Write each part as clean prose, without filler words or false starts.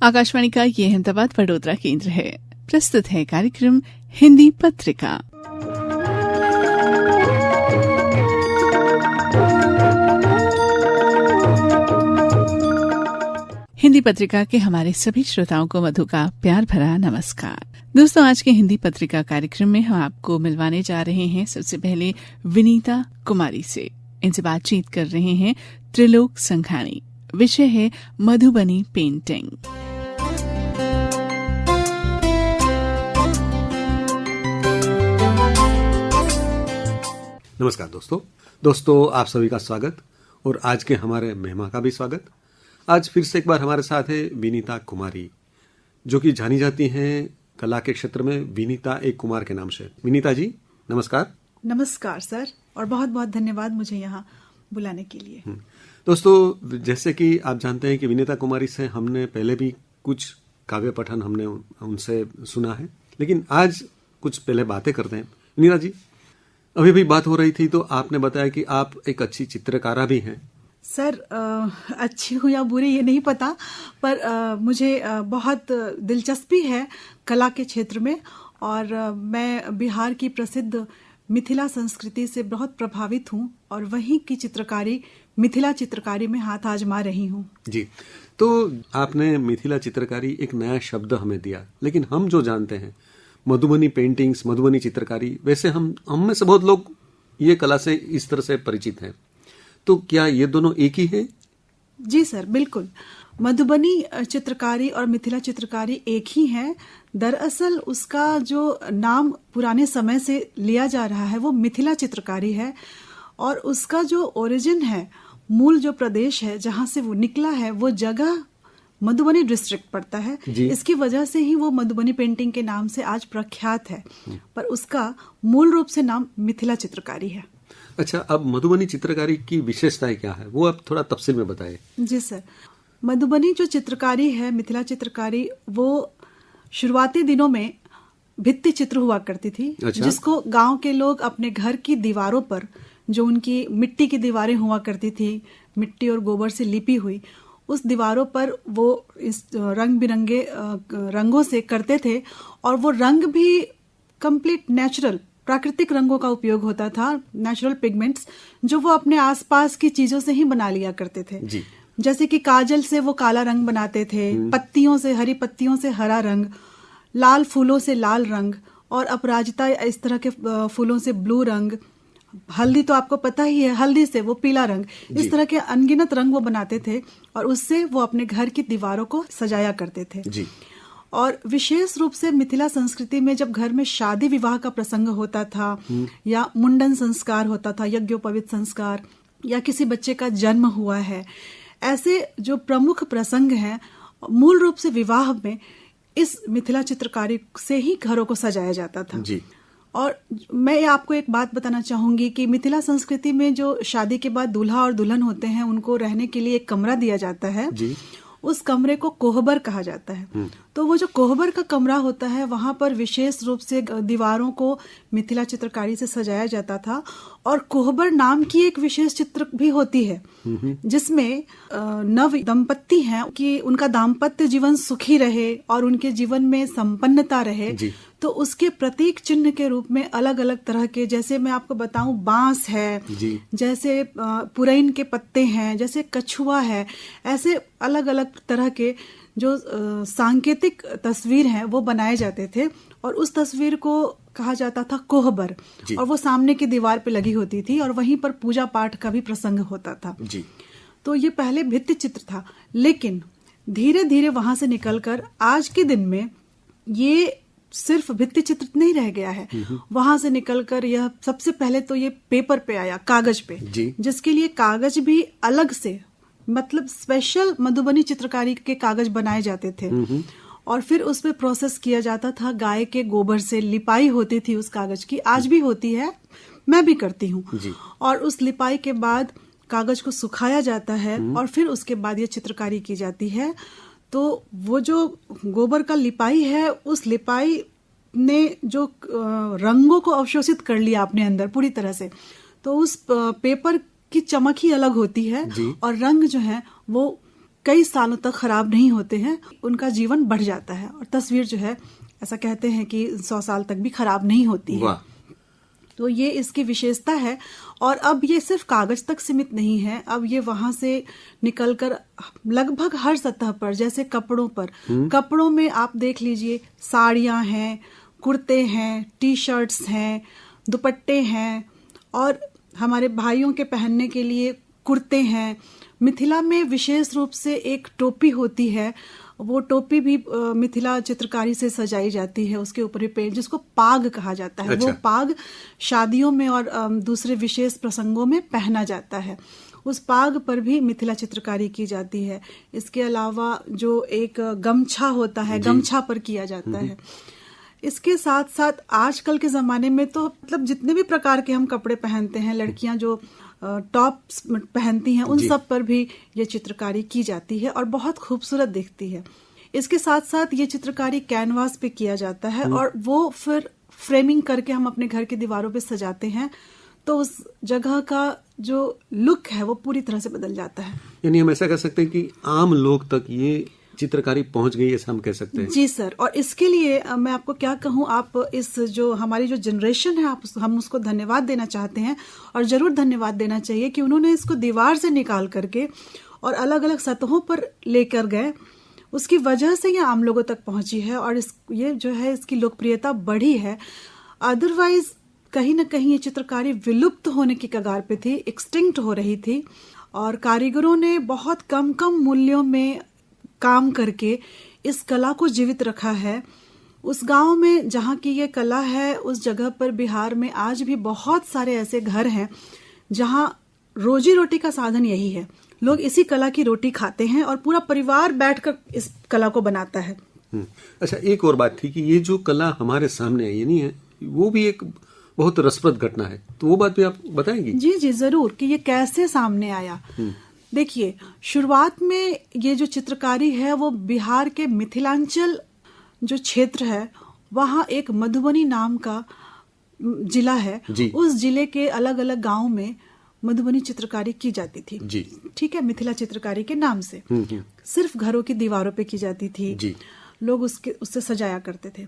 आकाशवाणी का ये अहमदाबाद वडोदरा केंद्र है। प्रस्तुत है कार्यक्रम हिंदी पत्रिका। हिंदी पत्रिका के हमारे सभी श्रोताओं को मधु का प्यार भरा नमस्कार। दोस्तों, आज के हिंदी पत्रिका कार्यक्रम में हम आपको मिलवाने जा रहे हैं सबसे पहले विनीता कुमारी से। इनसे बातचीत कर रहे हैं त्रिलोक संघानी। विषय है मधुबनी पेंटिंग। नमस्कार दोस्तों, आप सभी का स्वागत और आज के हमारे मेहमान का भी स्वागत। आज फिर से एक बार हमारे साथ है विनीता कुमारी, जो कि जानी जाती हैं कला के क्षेत्र में विनीता एक कुमार के नाम से। विनीता जी नमस्कार। नमस्कार सर, और बहुत बहुत धन्यवाद मुझे यहाँ बुलाने के लिए। दोस्तों, जैसे कि आप जानते हैं कि विनीता कुमारी से हमने पहले भी कुछ काव्य पठन हमने उनसे सुना है, लेकिन आज कुछ पहले बातें करते हैं। विनीता जी, अभी भी बात हो रही थी तो आपने बताया कि आप एक अच्छी चित्रकारा भी हैं। सर, अच्छी हूँ या बुरी ये नहीं पता, पर मुझे बहुत दिलचस्पी है कला के क्षेत्र में, और मैं बिहार की प्रसिद्ध मिथिला संस्कृति से बहुत प्रभावित हूँ और वहीं की चित्रकारी, मिथिला चित्रकारी में हाथ आजमा रही हूँ। जी, तो आपने मिथिला चित्रकारी एक नया शब्द हमें दिया, लेकिन हम जो जानते हैं मधुबनी पेंटिंग्स, मधुबनी चित्रकारी, वैसे हम में से बहुत लोग ये कला से इस तरह से परिचित हैं। तो क्या ये दोनों एक ही हैं? जी सर, बिल्कुल। मधुबनी चित्रकारी और मिथिला चित्रकारी एक ही है। दरअसल उसका जो नाम पुराने समय से लिया जा रहा है वो मिथिला चित्रकारी है, और उसका जो ओरिजिन है, मूल जो प्रदेश है जहाँ से वो निकला है, वो जगह मधुबनी डिस्ट्रिक्ट पड़ता है। इसकी वजह से ही वो मधुबनी पेंटिंग के नाम से आज प्रख्यात है, पर उसका मूल रूप से नाम मिथिला चित्रकारी है। अच्छा, अब मधुबनी चित्रकारी की विशेषताएं क्या है, वो आप थोड़ा तफसील में बताएं। जी सर, मधुबनी जो चित्रकारी है, मिथिला चित्रकारी, वो शुरुआती दिनों में भित्ति चित्र हुआ करती थी। अच्छा? जिसको गांव के लोग अपने घर की दीवारों पर, जो उनकी मिट्टी की दीवारें हुआ करती थी, मिट्टी और गोबर से लिपी हुई, उस दीवारों पर वो इस रंग बिरंगे रंगों से करते थे, और वो रंग भी कंप्लीट नेचुरल, प्राकृतिक रंगों का उपयोग होता था, नेचुरल पिगमेंट्स, जो वो अपने आसपास की चीजों से ही बना लिया करते थे। जी। जैसे कि काजल से वो काला रंग बनाते थे, पत्तियों से, हरी पत्तियों से हरा रंग, लाल फूलों से लाल रंग, और अपराजिता इस तरह के फूलों से ब्लू रंग, हल्दी तो आपको पता ही है, हल्दी से वो पीला रंग, इस तरह के अनगिनत रंग वो बनाते थे, और उससे वो अपने घर की दीवारों को सजाया करते थे। जी। और विशेष रूप से मिथिला संस्कृति में जब घर में शादी विवाह का प्रसंग होता था, या मुंडन संस्कार होता था, यज्ञोपवीत संस्कार, या किसी बच्चे का जन्म हुआ है, ऐसे जो प्रमुख प्रसंग हैं, मूल रूप से विवाह में इस मिथिला चित्रकारी से ही घरों को सजाया जाता था। जी। और मैं आपको एक बात बताना चाहूंगी कि मिथिला संस्कृति में जो शादी के बाद दूल्हा और दुल्हन होते हैं, उनको रहने के लिए एक कमरा दिया जाता है। जी। उस कमरे को कोहबर कहा जाता है। तो वो जो कोहबर का कमरा होता है, वहां पर विशेष रूप से दीवारों को मिथिला चित्रकारी से सजाया जाता था, और कोहबर नाम की एक विशेष चित्र भी होती है, जिसमें नव दंपत्ति हैं कि उनका दाम्पत्य जीवन सुखी रहे और उनके जीवन में संपन्नता रहे। तो उसके प्रतीक चिन्ह के रूप में अलग अलग तरह के, जैसे मैं आपको बताऊं, बांस है, जैसे पुरैन के पत्ते हैं, जैसे कछुआ है, ऐसे अलग अलग तरह के जो सांकेतिक तस्वीर हैं वो बनाए जाते थे, और उस तस्वीर को कहा जाता था कोहबर, और वो सामने की दीवार पे लगी होती थी, और वहीं पर पूजा पाठ का भी प्रसंग होता था। जी। तो ये पहले भित्ति चित्र था, लेकिन धीरे धीरे वहां से निकलकर आज के दिन में ये सिर्फ भित्ति चित्र नहीं रह गया है। वहां से निकलकर यह सबसे पहले तो ये पेपर पे आया, कागज पे, जिसके लिए कागज भी अलग से, मतलब स्पेशल मधुबनी चित्रकारी के कागज बनाए जाते थे, और फिर उस पे प्रोसेस किया जाता था। गाय के गोबर से लिपाई होती थी उस कागज की, आज भी होती है, मैं भी करती हूँ। और उस लिपाई के बाद कागज को सुखाया जाता है, और फिर उसके बाद ये चित्रकारी की जाती है। तो वो जो गोबर का लिपाई है, उस लिपाई ने जो रंगों को अवशोषित कर लिया अपने अंदर पूरी तरह से, तो उस पेपर की चमक ही अलग होती है, और रंग जो है वो कई सालों तक खराब नहीं होते हैं, उनका जीवन बढ़ जाता है। और तस्वीर जो है ऐसा कहते हैं कि 100 साल तक भी खराब नहीं होती है। तो ये इसकी विशेषता है। और अब ये सिर्फ कागज तक सीमित नहीं है, अब ये वहां से निकलकर लगभग हर सतह पर, जैसे कपड़ों पर, कपड़ों में आप देख लीजिए, साड़ियां हैं, कुर्ते हैं, टी शर्ट्स हैं, दुपट्टे हैं, और हमारे भाइयों के पहनने के लिए कुर्ते हैं। मिथिला में विशेष रूप से एक टोपी होती है, वो टोपी भी मिथिला चित्रकारी से सजाई जाती है, उसके ऊपर भी पेंट, जिसको पाग कहा जाता है। वो पाग शादियों में और दूसरे विशेष प्रसंगों में पहना जाता है। उस पाग पर भी मिथिला चित्रकारी की जाती है। इसके अलावा जो एक गमछा होता है, गमछा पर किया जाता है। इसके साथ साथ आजकल के जमाने में तो मतलब जितने भी प्रकार के हम कपड़े पहनते हैं, लड़कियां जो टॉप्स पहनती हैं, उन सब पर भी ये चित्रकारी की जाती है और बहुत खूबसूरत दिखती है। इसके साथ साथ ये चित्रकारी कैनवास पे किया जाता है और वो फिर फ्रेमिंग करके हम अपने घर की दीवारों पे सजाते हैं, तो उस जगह का जो लुक है वो पूरी तरह से बदल जाता है। यानी हम ऐसा कह सकते हैं कि आम लोग तक ये चित्रकारी पहुंच गई, ऐसा हम कह सकते हैं। जी सर, और इसके लिए मैं आपको क्या कहूं, आप इस जो हमारी जो जनरेशन है, हम उसको धन्यवाद देना चाहते हैं, और जरूर धन्यवाद देना चाहिए कि उन्होंने इसको दीवार से निकाल करके और अलग अलग सतहों पर लेकर गए। उसकी वजह से ये आम लोगों तक पहुंची है और ये जो है इसकी लोकप्रियता बढ़ी है। अदरवाइज कहीं ना कहीं ये चित्रकारी विलुप्त होने की कगार पे थी, एक्सटिंक्ट हो रही थी, और कारीगरों ने बहुत कम मूल्यों में काम करके इस कला को जीवित रखा है। उस गांव में जहां की ये कला है, उस जगह पर बिहार में आज भी बहुत सारे ऐसे घर हैं जहां रोजी रोटी का साधन यही है। लोग इसी कला की रोटी खाते हैं और पूरा परिवार बैठकर इस कला को बनाता है। अच्छा, एक और बात थी कि ये जो कला हमारे सामने आई नहीं है, वो भी एक बहुत रसप्रद घटना है, तो वो बात भी आप बताएंगी? जी जी जरूर, कि ये कैसे सामने आया। देखिए, शुरुआत में ये जो चित्रकारी है वो बिहार के मिथिलांचल जो क्षेत्र है, वहाँ एक मधुबनी नाम का जिला है, उस जिले के अलग अलग गांव में मधुबनी चित्रकारी की जाती थी। ठीक है, मिथिला चित्रकारी के नाम से सिर्फ घरों की दीवारों पे की जाती थी। लोग उससे सजाया करते थे।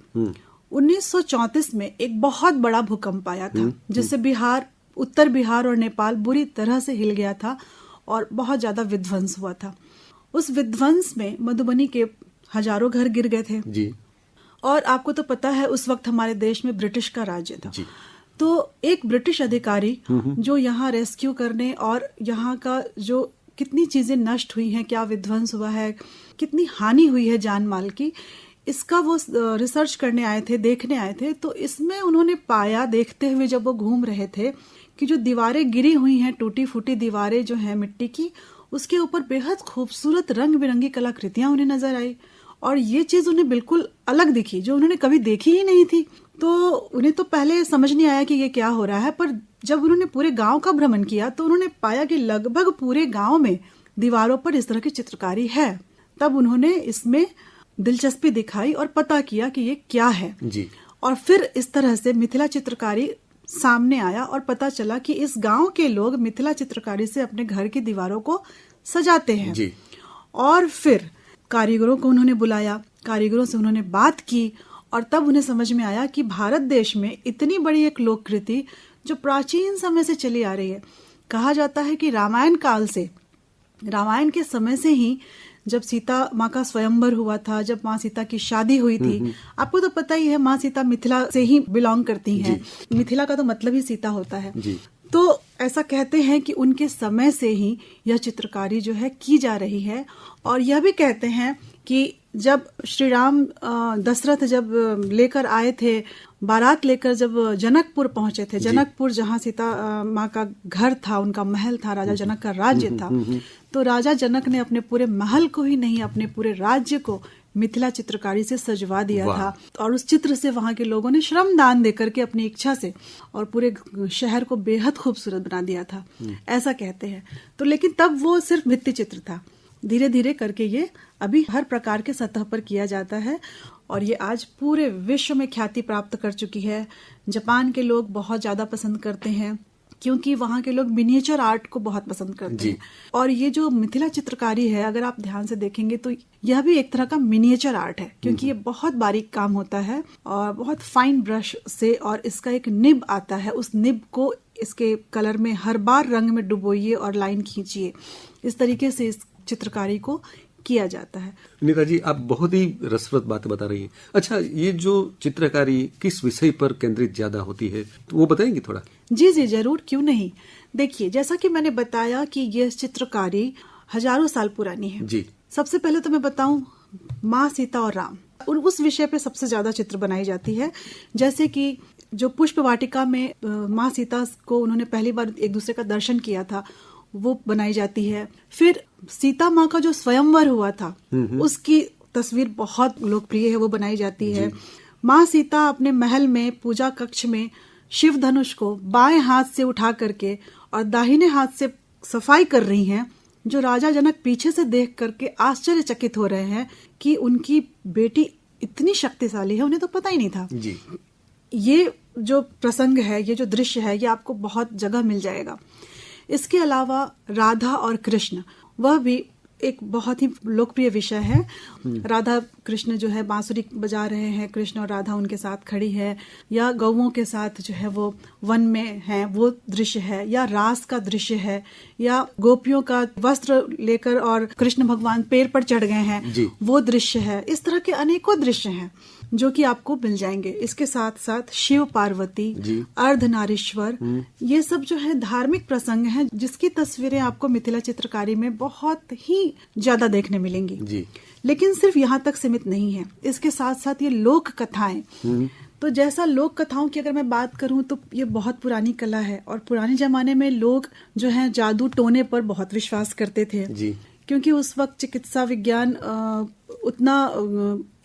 1934 में एक बहुत बड़ा भूकंप आया था, जिससे बिहार, उत्तर बिहार और नेपाल बुरी तरह से हिल गया था और बहुत ज्यादा विध्वंस हुआ था। उस विध्वंस में मधुबनी के हजारों घर गिर गए थे जी। और आपको तो पता है उस वक्त हमारे देश में ब्रिटिश का राज्य था जी। तो एक ब्रिटिश अधिकारी जो यहाँ रेस्क्यू करने और यहाँ का जो कितनी चीजें नष्ट हुई हैं, क्या विध्वंस हुआ है, कितनी हानि हुई है जान माल की, इसका वो रिसर्च करने आए थे, देखने आए थे। तो इसमें उन्होंने पाया, देखते हुए जब वो घूम रहे थे, कि जो दीवारें गिरी हुई हैं, टूटी फूटी दीवारें जो हैं मिट्टी की, उसके ऊपर बेहद खूबसूरत रंग बिरंगी कलाकृतियां उन्हें नजर आई। और ये चीज उन्हें बिल्कुल अलग दिखी, जो उन्होंने कभी देखी ही नहीं थी। तो उन्हें तो पहले समझ नहीं आया कि ये क्या हो रहा है, पर जब उन्होंने पूरे गांव का भ्रमण किया तो उन्होंने पाया कि लगभग पूरे गांव में दीवारों पर इस तरह की चित्रकारी है। तब उन्होंने इसमें दिलचस्पी दिखाई और पता किया कि ये क्या है जी। और फिर इस तरह से मिथिला चित्रकारी सामने आया और पता चला कि इस गांव के लोग मिथिला चित्रकारी से अपने घर की दीवारों को सजाते हैं जी। और फिर कारीगरों को उन्होंने बुलाया, कारीगरों से उन्होंने बात की, और तब उन्हें समझ में आया कि भारत देश में इतनी बड़ी एक लोक कृति जो प्राचीन समय से चली आ रही है। कहा जाता है कि रामायण काल से, रामायण के समय से ही, जब सीता माँ का स्वयंवर हुआ था, जब माँ सीता की शादी हुई थी, आपको तो पता ही है माँ सीता मिथिला से ही बिलोंग करती हैं। मिथिला का तो मतलब ही सीता होता है जी। तो ऐसा कहते हैं कि उनके समय से ही यह चित्रकारी जो है की जा रही है। और यह भी कहते हैं कि जब श्री राम दशरथ जब लेकर आए थे, बारात लेकर जब जनकपुर पहुंचे थे, जनकपुर जहां सीता माँ का घर था, उनका महल था, राजा जनक का राज्य था, तो राजा जनक ने अपने पूरे महल को ही नहीं, अपने पूरे राज्य को मिथिला चित्रकारी से सजवा दिया था। और उस चित्र से वहां के लोगों ने श्रम दान देकर के अपनी इच्छा से और पूरे शहर को बेहद खूबसूरत बना दिया था, ऐसा कहते हैं। तो लेकिन तब वो सिर्फ भित्ति चित्र था। धीरे धीरे करके ये अभी हर प्रकार के सतह पर किया जाता है और ये आज पूरे विश्व में ख्याति प्राप्त कर चुकी है। जापान के लोग बहुत ज्यादा पसंद करते हैं, क्योंकि वहाँ के लोग मिनिएचर आर्ट को बहुत पसंद करते हैं। और ये जो मिथिला चित्रकारी है, अगर आप ध्यान से देखेंगे तो यह भी एक तरह का मिनिएचर आर्ट है, क्योंकि ये बहुत बारीक काम होता है और बहुत फाइन ब्रश से, और इसका एक निब आता है, उस निब को इसके कलर में हर बार रंग में डुबोइए और लाइन खींचिए। इस तरीके से इस चित्रकारी को किया जाता है। विनीता जी, आप बहुत ही रसप्रद बातें बता रही हैं। अच्छा, ये जो चित्रकारी किस विषय पर केंद्रित ज्यादा होती है, तो वो बताएंगी थोड़ा? जी जी जरूर, क्यों नहीं। देखिए, जैसा कि मैंने बताया कि ये चित्रकारी हजारों साल पुरानी है जी। सबसे पहले तो मैं बताऊं, माँ सीता और राम, उस विषय पे सबसे ज्यादा चित्र बनाई जाती है। जैसे कि जो पुष्प वाटिका में माँ सीता को उन्होंने पहली बार एक दूसरे का दर्शन किया था, वो बनाई जाती है। फिर सीता माँ का जो स्वयंवर हुआ था, उसकी तस्वीर बहुत लोकप्रिय है, वो बनाई जाती है। माँ सीता अपने महल में पूजा कक्ष में शिव धनुष को बाएं हाथ से उठा करके और दाहिने हाथ से सफाई कर रही हैं, जो राजा जनक पीछे से देख करके आश्चर्यचकित हो रहे हैं कि उनकी बेटी इतनी शक्तिशाली है, उन्हें तो पता ही नहीं था जी। ये जो प्रसंग है, ये जो दृश्य है, ये आपको बहुत जगह मिल जाएगा। इसके अलावा राधा और कृष्ण, वह भी एक बहुत ही लोकप्रिय विषय है। राधा कृष्ण जो है बांसुरी बजा रहे हैं, कृष्ण और राधा उनके साथ खड़ी है, या गौओं के साथ जो है वो वन में है, वो दृश्य है, या रास का दृश्य है, या गोपियों का वस्त्र लेकर और कृष्ण भगवान पेड़ पर चढ़ गए हैं, वो दृश्य है। इस तरह के अनेकों दृश्य हैं जो कि आपको मिल जाएंगे। इसके साथ साथ शिव पार्वती, अर्धनारीश्वर, ये सब जो है धार्मिक प्रसंग हैं, जिसकी तस्वीरें आपको मिथिला चित्रकारी में बहुत ही ज्यादा देखने मिलेंगी जी। लेकिन सिर्फ यहाँ तक सीमित नहीं है, इसके साथ साथ ये लोक कथाएं। तो जैसा लोक कथाओं की अगर मैं बात करूं तो ये बहुत पुरानी कला है, और पुराने जमाने में लोग जो है जादू टोने पर बहुत विश्वास करते थे जी। क्योंकि उस वक्त चिकित्सा विज्ञान उतना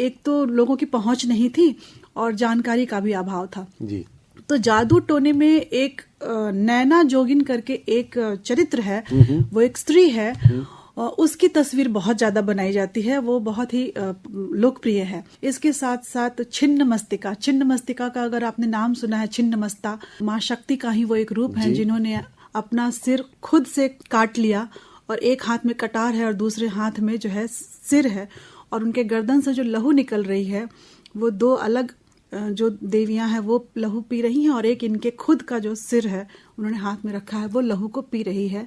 एक तो लोगों की पहुंच नहीं थी और जानकारी का भी अभाव था जी। तो जादू टोने में एक नैना जोगिन करके एक चरित्र है, वो एक स्त्री है, उसकी तस्वीर बहुत ज्यादा बनाई जाती है, वो बहुत ही लोकप्रिय है। इसके साथ साथ छिन्न मस्तिका का अगर आपने नाम सुना है, छिन्न मस्ता माँ शक्ति का ही वो एक रूप है, जिन्होंने अपना सिर खुद से काट लिया, और एक हाथ में कटार है और दूसरे हाथ में जो है सिर है, और उनके गर्दन से जो लहू निकल रही है, वो दो अलग जो देवियां हैं वो लहू पी रही हैं, और एक इनके खुद का जो सिर है उन्होंने हाथ में रखा है, वो लहू को पी रही है।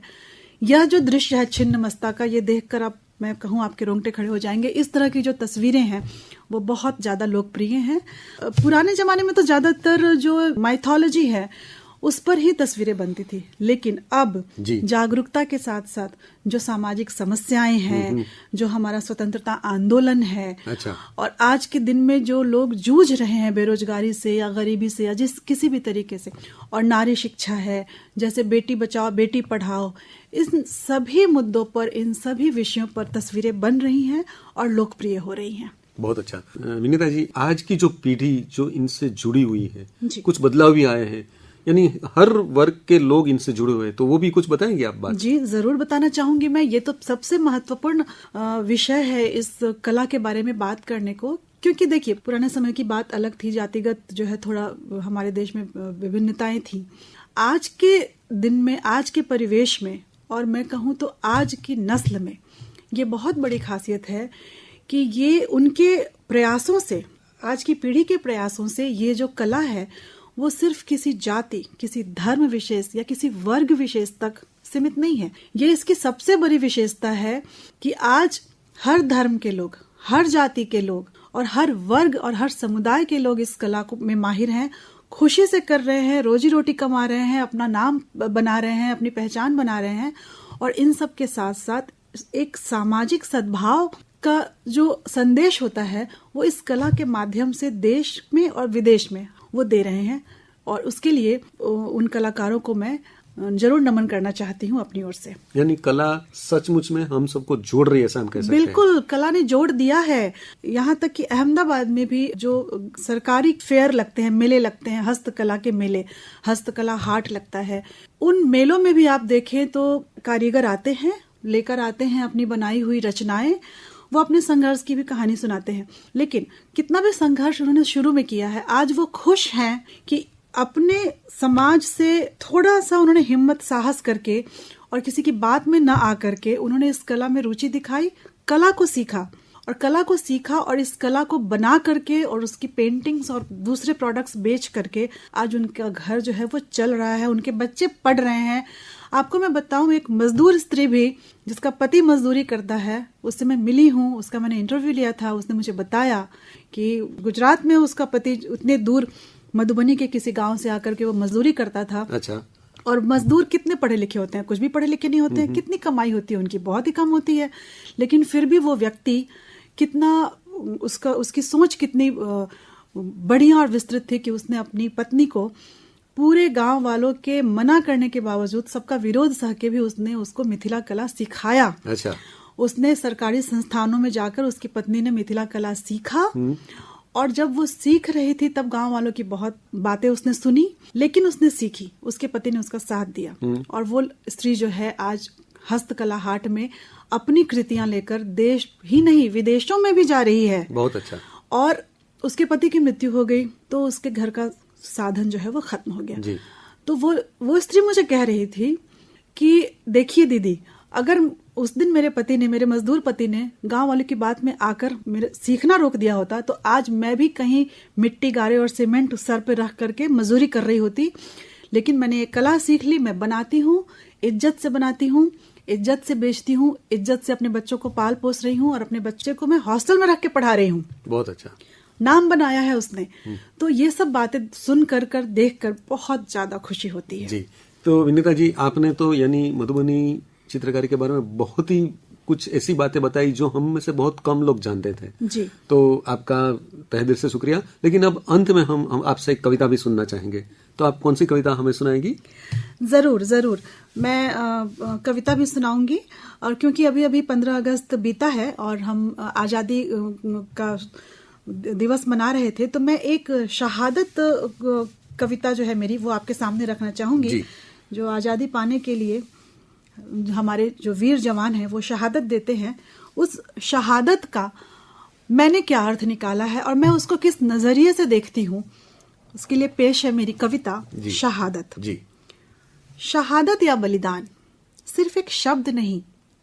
यह जो दृश्य है छिन्न मस्ता का, ये देखकर आप, मैं कहूँ, आपके रोंगटे खड़े हो जाएंगे। इस तरह की जो तस्वीरें हैं वो बहुत ज्यादा लोकप्रिय हैं। पुराने जमाने में तो ज्यादातर जो माइथोलॉजी है उस पर ही तस्वीरें बनती थी, लेकिन अब जागरूकता के साथ साथ जो सामाजिक समस्याएं हैं, जो हमारा स्वतंत्रता आंदोलन है, और आज के दिन में जो लोग जूझ रहे हैं बेरोजगारी से या गरीबी से या किसी भी तरीके से, और नारी शिक्षा है, जैसे बेटी बचाओ बेटी पढ़ाओ, इन सभी मुद्दों पर, इन सभी विषयों पर तस्वीरें बन रही हैं और लोकप्रिय हो रही हैं। बहुत अच्छा। विनीता जी, आज की जो पीढ़ी जो इनसे जुड़ी हुई है, कुछ बदलाव भी आए हैं, यानी हर वर्ग के लोग इनसे जुड़े हुए हैं, तो वो भी कुछ बताएंगे आप बात? जी जरूर बताना चाहूंगी मैं। ये तो सबसे महत्वपूर्ण विषय है इस कला के बारे में बात करने को, क्योंकि देखिए पुराने समय की बात अलग थी, जातिगत जो है थोड़ा हमारे देश में विभिन्नताएं थी। आज के दिन में, आज के परिवेश में, और मैं कहूँ तो आज की नस्ल में ये बहुत बड़ी खासियत है कि ये उनके प्रयासों से, आज की पीढ़ी के प्रयासों से, ये जो कला है वो सिर्फ किसी जाति, किसी धर्म विशेष या किसी वर्ग विशेष तक सीमित नहीं है। ये इसकी सबसे बड़ी विशेषता है कि आज हर धर्म के लोग, हर जाति के लोग और हर वर्ग और हर समुदाय के लोग इस कला में माहिर हैं, खुशी से कर रहे हैं, रोजी रोटी कमा रहे हैं, अपना नाम बना रहे हैं, अपनी पहचान बना रहे हैं, और इन सब के साथ साथ एक सामाजिक सद्भाव का जो संदेश होता है वो इस कला के माध्यम से देश में और विदेश में वो दे रहे हैं, और उसके लिए उन कलाकारों को मैं जरूर नमन करना चाहती हूँ अपनी ओर से। यानी कला सचमुच में हम सबको जोड़ रही है, ऐसा हम कह सकते हैं। बिल्कुल, कला ने जोड़ दिया है। यहाँ तक कि अहमदाबाद में भी जो सरकारी फेयर लगते हैं, मेले लगते हैं, हस्तकला के मेले, हस्तकला हाट लगता है, उन मेलों में भी आप देखें तो कारीगर आते हैं, लेकर आते हैं अपनी बनाई हुई रचनाएं, वो अपने संघर्ष की भी कहानी सुनाते हैं। लेकिन कितना भी संघर्ष उन्होंने शुरू में किया है, आज वो खुश हैं कि अपने समाज से थोड़ा सा उन्होंने हिम्मत साहस करके और किसी की बात में न आकर के उन्होंने इस कला में रुचि दिखाई, कला को सीखा और इस कला को बना करके और उसकी पेंटिंग्स और दूसरे प्रोडक्ट्स बेच करके आज उनका घर जो है वो चल रहा है, उनके बच्चे पढ़ रहे हैं। आपको मैं बताऊं, एक मजदूर स्त्री भी जिसका पति मजदूरी करता है, उससे मैं मिली हूं, उसका मैंने इंटरव्यू लिया था। उसने मुझे बताया कि गुजरात में उसका पति उतने दूर मधुबनी के किसी गांव से आकर के वो मजदूरी करता था। अच्छा। और मजदूर कितने पढ़े लिखे होते हैं? कुछ भी पढ़े लिखे नहीं होते हैं। कितनी कमाई होती है उनकी? बहुत ही कम होती है। लेकिन फिर भी वो व्यक्ति कितना, उसकी सोच कितनी बढ़िया और विस्तृत थी कि उसने अपनी पत्नी को पूरे गांव वालों के मना करने के बावजूद, सबका विरोध सह के भी उसने उसको मिथिला कला सिखाया। अच्छा। उसने सरकारी संस्थानों में जाकर उसकी पत्नी ने मिथिला कला सीखा और जब वो सीख रही थी तब गांव वालों की बहुत बातें उसने सुनी, लेकिन उसने सीखी, उसके पति ने उसका साथ दिया और वो स्त्री जो है आज हस्तकला हाट में अपनी कृतियां लेकर देश ही नहीं विदेशों में भी जा रही है। बहुत अच्छा। और उसके पति की मृत्यु हो गई तो उसके घर का साधन जो है वो खत्म हो गया जी। तो वो स्त्री मुझे कह रही थी कि देखिए दीदी, अगर उस दिन मेरे मजदूर पति ने गांव वालों की बात में आकर मेरे सीखना रोक दिया होता तो आज मैं भी कहीं मिट्टी गारे और सीमेंट सर पे रख करके मजदूरी कर रही होती। लेकिन मैंने एक कला सीख ली, मैं बनाती हूँ, इज्जत से बनाती हूँ, इज्जत से बेचती हूँ, इज्जत से अपने बच्चों को पाल पोस रही हूँ और अपने बच्चे को मैं हॉस्टल में रख के पढ़ा रही हूँ। बहुत अच्छा नाम बनाया है उसने। तो ये सब बातें सुन कर देख कर बहुत ज्यादा खुशी होती है। जी। तो विनीता जी, आपने तो यानी मधुबनी चित्रकारी के बारे में बहुत ही कुछ ऐसी बातें बताई जो हम में से बहुत कम लोग जानते थे। जी। तो आपका तहे दिल से शुक्रिया। लेकिन अब अंत में हम आपसे एक कविता भी सुनना चाहेंगे, तो आप कौन सी कविता हमें सुनाएंगी? जरूर मैं कविता भी सुनाऊंगी। और क्योंकि अभी 15 अगस्त बीता है और हम आजादी का दिवस मना रहे थे, तो मैं एक शहादत कविता जो है मेरी वो आपके सामने रखना चाहूंगी, जो आजादी पाने के लिए हमारे जो वीर जवान हैं वो शहादत देते हैं। उस शहादत का मैंने क्या अर्थ निकाला है और मैं उसको किस नजरिए से देखती हूँ, उसके लिए पेश है मेरी कविता शहादत। जी। शहादत या बलिदान सिर्फ एक शब्द नहीं,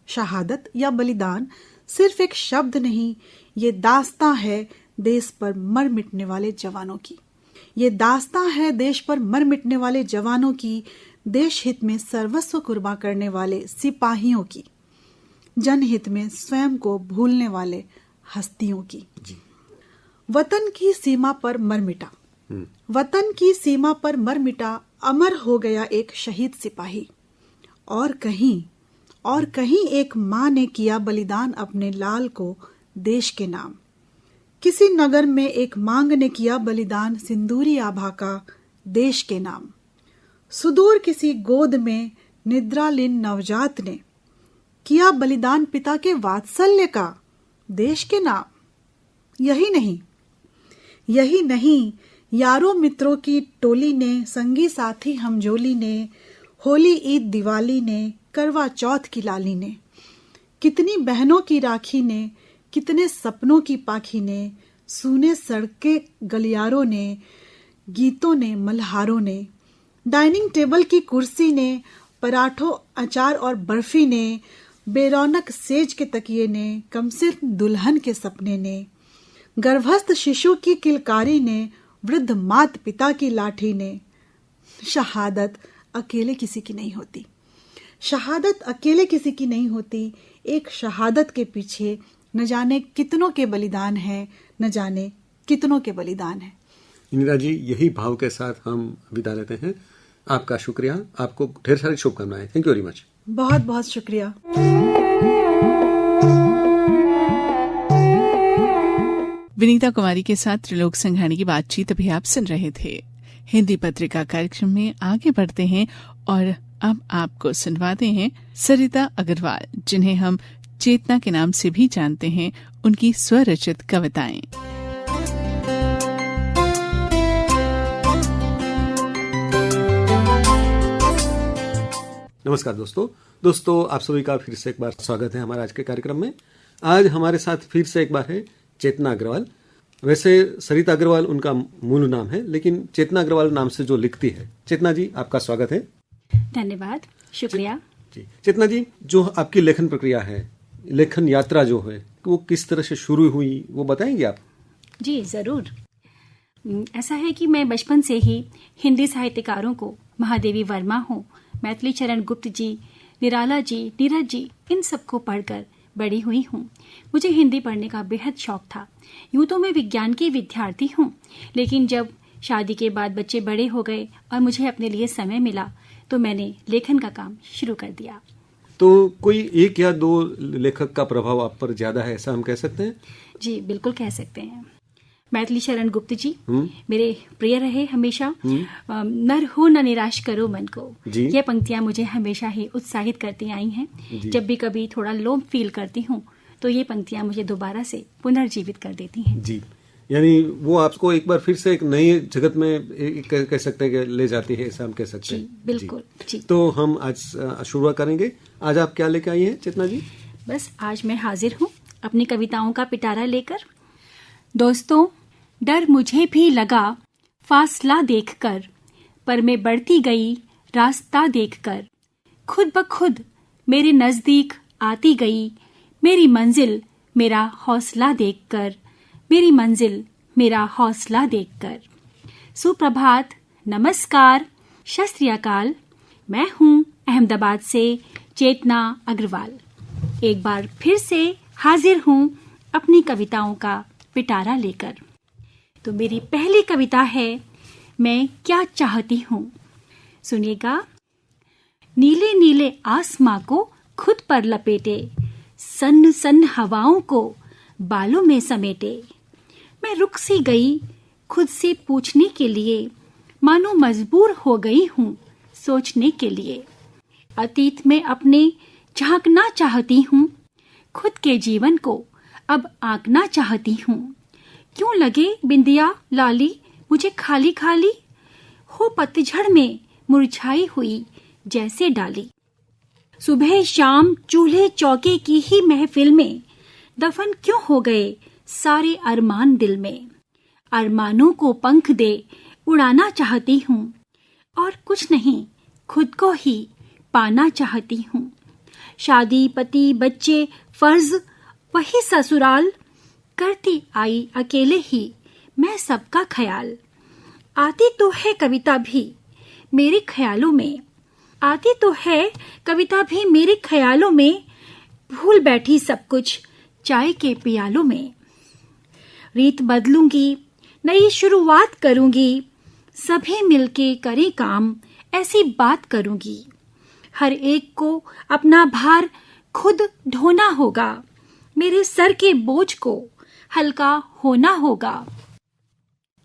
शहादत या बलिदान सिर्फ एक शब्द नहीं, ये दास्तां है देश पर मर मिटने वाले जवानों की। ये दास्तां है देश पर मर मिटने वाले जवानों की, देश हित में सर्वस्व कुर्बान करने वाले सिपाहियों की, जनहित में स्वयं को भूलने वाले हस्तियों की। जी। वतन की सीमा पर मर मिटा, वतन की सीमा पर मर मिटा, अमर हो गया एक शहीद सिपाही। और कहीं एक माँ ने किया बलिदान अपने लाल को देश के नाम। किसी नगर में एक मांग ने किया बलिदान सिंदूरी आभा का देश के नाम। सुदूर किसी गोद में निद्रालीन नवजात ने किया बलिदान पिता के वात्सल्य का देश के नाम। यही नहीं यारों मित्रों की टोली ने, संगी साथी हमजोली ने, होली ईद दिवाली ने, करवा चौथ की लाली ने, कितनी बहनों की राखी ने, कितने सपनों की पाखी ने, सूने सड़के गलियारों ने, गीतों ने मल्हारों ने, डाइनिंग टेबल की कुर्सी ने, पराठों अचार और बर्फी ने, बेरौनक सेज के तकिए ने, कमसिर दुल्हन के सपने ने, गर्भस्थ शिशु की किलकारी ने, वृद्ध मात पिता की लाठी ने। शहादत अकेले किसी की नहीं होती, शहादत अकेले किसी की नहीं होती। एक शहादत के पीछे न जाने कितनों के बलिदान है, न जाने कितनों के बलिदान है। इंदिरा जी, यही भाव के साथ हम विदा लेते हैं। आपका शुक्रिया, आपको ढेर सारी शुभकामनाएं। Thank you very much. बहुत बहुत शुक्रिया। विनीता कुमारी के साथ त्रिलोक संघानी की बातचीत अभी आप सुन रहे थे। हिंदी पत्रिका कार्यक्रम में आगे बढ़ते हैं और अब आपको सुनवाते हैं सरिता अग्रवाल, जिन्हें हम चेतना के नाम से भी जानते हैं, उनकी स्वरचित कविताएं। नमस्कार दोस्तों, आप सभी का फिर से एक बार स्वागत है हमारे आज के कार्यक्रम में। आज हमारे साथ फिर से एक बार है चेतना अग्रवाल। वैसे सरिता अग्रवाल उनका मूल नाम है, लेकिन चेतना अग्रवाल नाम से जो लिखती है। चेतना जी, आपका स्वागत है। धन्यवाद, शुक्रिया जी। चेतना जी, जो आपकी लेखन प्रक्रिया है, लेखन यात्रा जो है, वो किस तरह से शुरू हुई, वो बताएंगे आप? जी जरूर। ऐसा है कि मैं बचपन से ही हिंदी साहित्यकारों को, महादेवी वर्मा हो, मैथिली चरण गुप्त जी, निराला जी, नीरज जी, इन सबको पढ़कर बड़ी हुई हूँ। मुझे हिंदी पढ़ने का बेहद शौक था। यूँ तो मैं विज्ञान की विद्यार्थी हूँ, लेकिन जब शादी के बाद बच्चे बड़े हो गए और मुझे अपने लिए समय मिला तो मैंने लेखन का काम शुरू कर दिया। तो कोई एक या दो लेखक का प्रभाव आप पर ज्यादा है, ऐसा हम कह सकते हैं? जी बिल्कुल कह सकते हैं। मैथिली शरण गुप्त जी मेरे प्रिय रहे हमेशा। नर हो न निराश करो मन को, ये पंक्तियां मुझे हमेशा ही उत्साहित करती आई हैं। जब भी कभी थोड़ा लो फील करती हूँ तो ये पंक्तियां मुझे दोबारा से पुनर्जीवित कर देती हैं। जी, यानी वो आपको एक बार फिर से एक नई जगत में कह सकते हैं कि ले जाती है, ऐसा हम कह सकते हैं। बिल्कुल जी। तो हम आज शुरुआत करेंगे। आज आप क्या लेकर आई हैं चेतना जी? बस आज मैं हाजिर हूँ अपनी कविताओं का पिटारा लेकर। दोस्तों, डर मुझे भी लगा फासला देखकर, पर मैं बढ़ती गई रास्ता देखकर। खुद ब खुद मेरे नजदीक आती गई मेरी मंजिल मेरा हौसला देखकर, मेरी मंजिल मेरा हौसला देखकर। सुप्रभात, नमस्कार, सत श्री अकाल। मैं हूँ अहमदाबाद से चेतना अग्रवाल। एक बार फिर से हाजिर हूँ अपनी कविताओं का पिटारा लेकर। तो मेरी पहली कविता है मैं क्या चाहती हूँ। सुनिएगा। नीले नीले आसमां को खुद पर लपेटे, सन्न सन्न हवाओं को बालों में समेटे। मैं रुक सी गई खुद से पूछने के लिए, मानो मजबूर हो गई हूँ सोचने के लिए। अतीत में अपने झांकना चाहती हूँ, खुद के जीवन को अब आंकना चाहती हूँ। क्यों लगे बिंदिया लाली मुझे खाली खाली, हो पतझड़ में मुरझाई हुई जैसे डाली। सुबह शाम चूल्हे चौके की ही महफिल में दफन क्यों हो गए सारे अरमान दिल में। अरमानों को पंख दे उड़ाना चाहती हूँ, और कुछ नहीं खुद को ही पाना चाहती हूँ। शादी पति बच्चे फर्ज वही ससुराल, करती आई अकेले ही मैं सबका ख्याल। आती तो है कविता भी मेरे ख्यालों में, आती तो है कविता भी मेरे ख्यालों में। भूल बैठी सब कुछ चाय के पियालों में। रीत बदलूंगी, नई शुरुआत करूंगी, सभी मिलके करें काम ऐसी बात करूंगी। हर एक को अपना भार खुद ढोना होगा, मेरे सर के बोझ को हल्का होना होगा।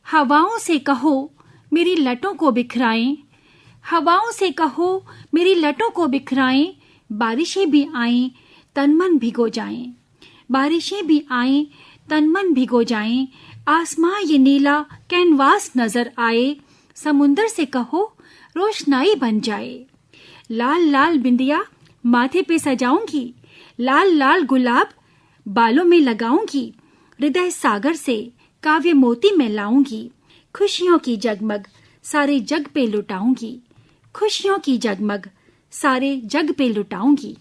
हवाओं से कहो मेरी लटों को बिखराएं, हवाओं से कहो मेरी लटों को बिखराएं। बारिशें भी आएं तन मन भिगो जाएं, बारिशें भी आएं तन मन भिगो जाएं। आसमां ये नीला कैनवास नजर आए, समुंदर से कहो रोशनाई बन जाए। लाल लाल बिंदिया माथे पे सजाऊंगी, लाल लाल गुलाब बालों में लगाऊंगी। हृदय सागर से काव्य मोती मैं लाऊंगी। खुशियों की जगमग सारे जग पे लुटाऊंगी, खुशियों की जगमग सारे जग पे लुटाऊंगी।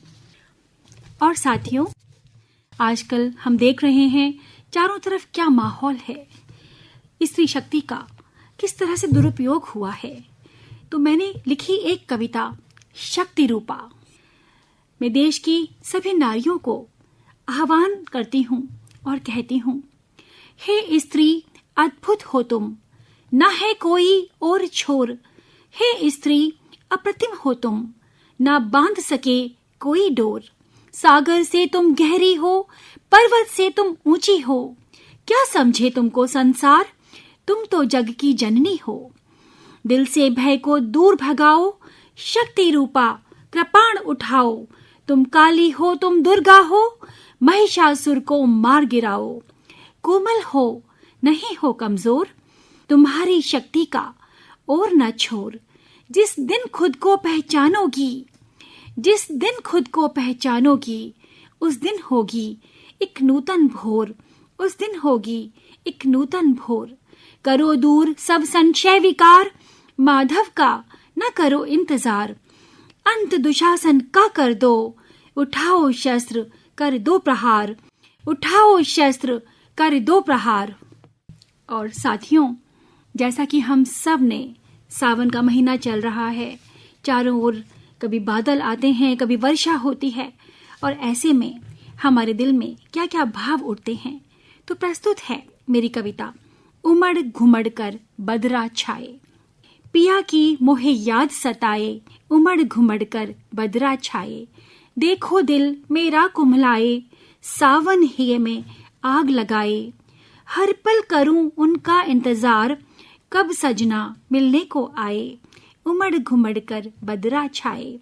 और साथियों, आजकल हम देख रहे हैं चारों तरफ क्या माहौल है, स्त्री शक्ति का किस तरह से दुरुपयोग हुआ है। तो मैंने लिखी एक कविता शक्ति रूपा। मैं देश की सभी नारियों को आह्वान करती हूँ और कहती हूँ, हे स्त्री अद्भुत हो तुम, न है कोई और छोर। हे स्त्री अप्रतिम हो तुम, न बांध सके कोई डोर। सागर से तुम गहरी हो, पर्वत से तुम ऊंची हो। क्या समझे तुमको संसार, तुम तो जग की जननी हो। दिल से भय को दूर भगाओ, शक्ति रूपा कृपाण उठाओ। तुम काली हो, तुम दुर्गा हो, महिषासुर को मार गिराओ। कोमल हो, नहीं हो कमजोर, तुम्हारी शक्ति का और न छोर। जिस दिन खुद को पहचानोगी, जिस दिन खुद को पहचानोगी, उस दिन होगी एक नूतन भोर, उस दिन होगी एक नूतन भोर। करो दूर सब संशय विकार, माधव का न करो इंतजार। अंत दुशासन का कर दो, उठाओ शस्त्र कर दो प्रहार, उठाओ शस्त्र कर दो प्रहार। और साथियों, जैसा कि हम सब ने, सावन का महीना चल रहा है, चारों ओर कभी बादल आते हैं, कभी वर्षा होती है, और ऐसे में हमारे दिल में क्या क्या भाव उठते हैं। तो प्रस्तुत है मेरी कविता उमड़ घुमड़ कर बदरा छाए। पिया की मोहे याद सताए, उमड़ घुमड़ कर बदरा छाए। देखो दिल मेरा कुम्हलाए, सावन ही में आग लगाए। हर पल करूं उनका इंतजार, कब सजना मिलने को आए। उमड़ घुमड़ कर बदरा छाए।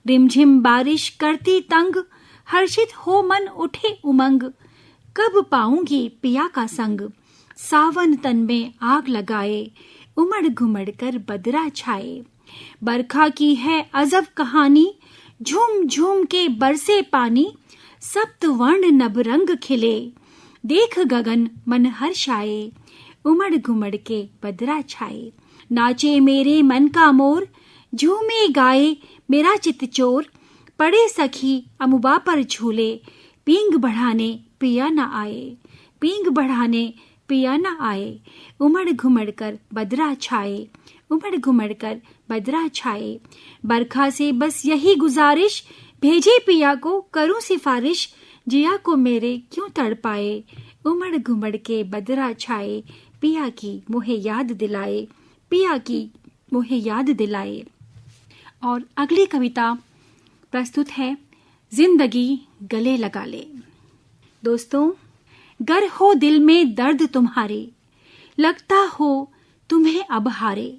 रिमझिम बारिश करती तंग, हर्षित हो मन उठे उमंग। कब पाऊंगी पिया का संग, सावन तन में आग लगाए। उमड़ घुमड़ कर बदरा छाए। बरखा की है अजब कहानी, झूम झूम के बरसे पानी। सप्त वर्ण नभ रंग खिले, देख गगन मन हर्षाए। उमड़ घुमड़ के बदरा छाए। नाचे मेरे मन का मोर, झूमे गाए मेरा चित चोर। पड़े सखी अमुबा पर झूले, पींग बढ़ाने पिया न आए। पींग बढ़ाने पिया न आए। उमड़ घुमड़ कर बदरा छाए। उमड़ घुमड़ कर बदरा छाए। बरखा से बस यही गुजारिश, भेजे पिया को करूं सिफारिश। जिया को मेरे क्यों तड़पाए, उमड़ घुमड़ के बदरा छाए। पिया की मोहे याद दिलाए, पिया की मोहे याद दिलाए। और अगली कविता प्रस्तुत है जिंदगी गले लगा ले। दोस्तों, गर हो दिल में दर्द तुम्हारे, लगता हो तुम्हें अब हारे।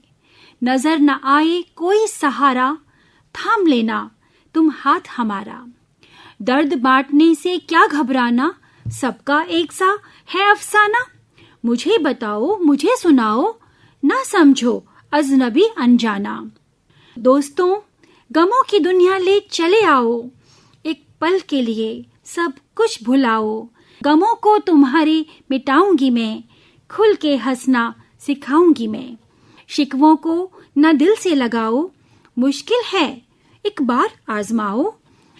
नजर न आए कोई सहारा, थाम लेना तुम हाथ हमारा। दर्द बांटने से क्या घबराना, सबका एक सा है अफसाना। मुझे बताओ मुझे सुनाओ, ना समझो अजनबी अनजाना। दोस्तों, गमों की दुनिया ले चले आओ, एक पल के लिए सब कुछ भुलाओ। गमों को तुम्हारे मिटाऊंगी मैं, खुल के हंसना सिखाऊंगी मैं। शिकवों को न दिल से लगाओ, मुश्किल है एक बार आजमाओ।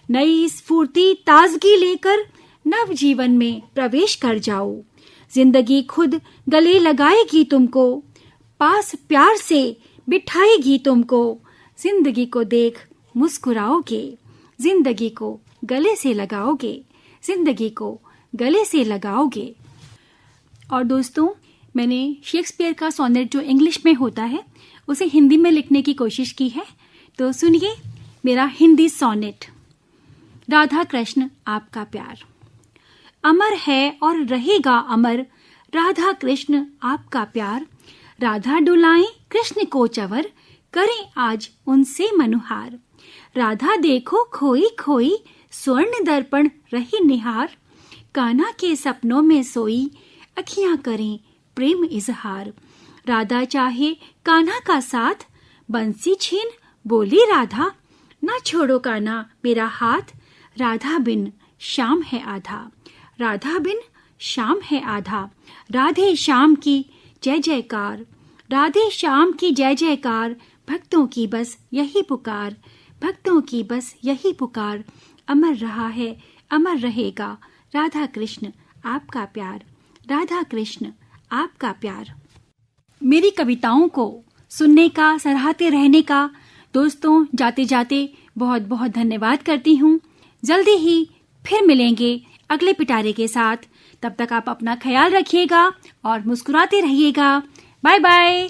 नई स्फूर्ति ताजगी लेकर नव जीवन में प्रवेश कर जाओ। जिंदगी खुद गले लगाएगी तुमको, पास प्यार से बिठाएगी तुमको। जिंदगी को देख मुस्कुराओगे, जिंदगी को गले से लगाओगे, जिंदगी को गले से लगाओगे। और दोस्तों, मैंने शेक्सपियर का सोनेट जो इंग्लिश में होता है उसे हिंदी में लिखने की कोशिश की है। तो सुनिए मेरा हिंदी सोनेट। राधा कृष्ण आपका प्यार। अमर है और रहेगा अमर, राधा कृष्ण आपका प्यार। राधा डुलाएं कृष्ण को चवर, करें आज उनसे मनुहार। राधा देखो खोई खोई, स्वर्ण दर्पण रही निहार। कान्हा के सपनों में सोई, अखियां करें प्रेम इजहार। राधा चाहे कान्हा का साथ, बंसी छीन बोली राधा। ना छोड़ो कान्हा मेरा हाथ, राधा बिन शाम है आधा। राधा बिन शाम है आधा। राधे श्याम की जय जयकार, राधे श्याम की जय जयकार। भक्तों की बस यही पुकार, भक्तों की बस यही पुकार। अमर रहा है अमर रहेगा, राधा कृष्ण आपका प्यार। राधा कृष्ण आपका प्यार। मेरी कविताओं को सुनने का, सराहते रहने का दोस्तों जाते जाते बहुत बहुत धन्यवाद करती हूँ। जल्दी ही फिर मिलेंगे अगले पिटारे के साथ। तब तक आप अपना ख्याल रखिएगा और मुस्कुराते रहिएगा। Bye bye.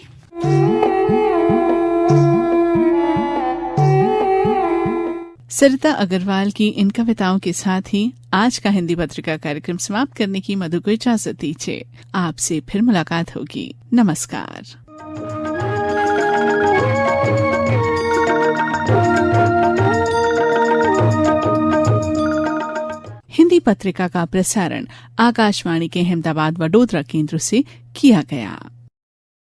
सरिता अग्रवाल की इन कविताओं के साथ ही आज का हिंदी पत्रिका कार्यक्रम समाप्त करने की मधु को इजाजत दीजिए। आपसे फिर मुलाकात होगी। नमस्कार। हिंदी पत्रिका का प्रसारण आकाशवाणी के अहमदाबाद वडोदरा केंद्र से किया गया।